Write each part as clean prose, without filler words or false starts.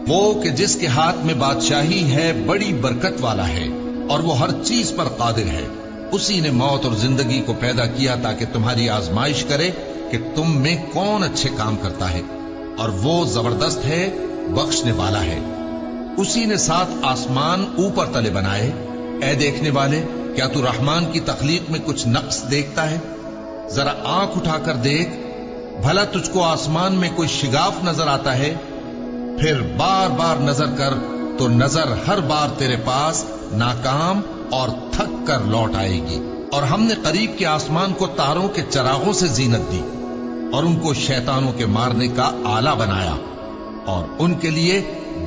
وہ کہ جس کے ہاتھ میں بادشاہی ہے بڑی برکت والا ہے اور وہ ہر چیز پر قادر ہے. اسی نے موت اور زندگی کو پیدا کیا تاکہ تمہاری آزمائش کرے کہ تم میں کون اچھے کام کرتا ہے، اور وہ زبردست ہے، بخشنے والا ہے. اسی نے 7 آسمان اوپر تلے بنائے. اے دیکھنے والے، کیا تو رحمان کی تخلیق میں کچھ نقص دیکھتا ہے؟ ذرا آنکھ اٹھا کر دیکھ، بھلا تجھ کو آسمان میں کوئی شگاف نظر آتا ہے؟ پھر بار بار نظر کر تو نظر ہر بار تیرے پاس ناکام اور تھک کر لوٹ آئے گی. اور ہم نے قریب کے آسمان کو تاروں کے چراغوں سے زینت دی اور ان کو شیطانوں کے مارنے کا آلہ بنایا، اور ان کے لیے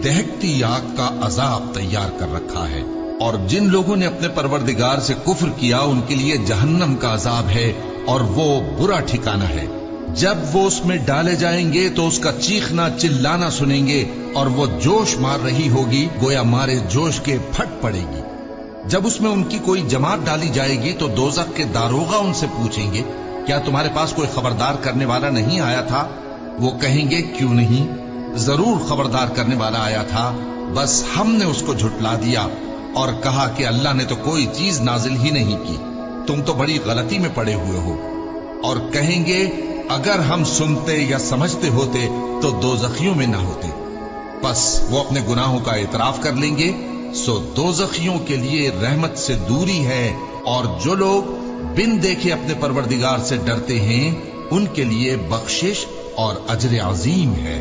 دہکتی آگ کا عذاب تیار کر رکھا ہے. اور جن لوگوں نے اپنے پروردگار سے کفر کیا ان کے لیے جہنم کا عذاب ہے، اور وہ برا ٹھکانہ ہے. جب وہ اس میں ڈالے جائیں گے تو اس کا چیخنا چلانا سنیں گے، اور وہ جوش مار رہی ہوگی گویا مارے جوش کے پھٹ پڑے گی. جب اس میں ان کی کوئی جماعت ڈالی جائے گی تو دوزخ کے داروغہ ان سے پوچھیں گے، کیا تمہارے پاس کوئی خبردار کرنے والا نہیں آیا تھا؟ وہ کہیں گے، کیوں نہیں، ضرور خبردار کرنے والا آیا تھا، بس ہم نے اس کو جھٹلا دیا اور کہا کہ اللہ نے تو کوئی چیز نازل ہی نہیں کی، تم تو بڑی غلطی میں پڑے ہوئے ہو. اور کہیں گے، اگر ہم سنتے یا سمجھتے ہوتے تو دوزخیوں میں نہ ہوتے. پس وہ اپنے گناہوں کا اعتراف کر لیں گے، سو دوزخیوں کے لیے رحمت سے دوری ہے، اور جو لوگ بن دیکھے اپنے پروردگار سے ڈرتے ہیں ان کے لیے بخشش اور اجر عظیم ہے.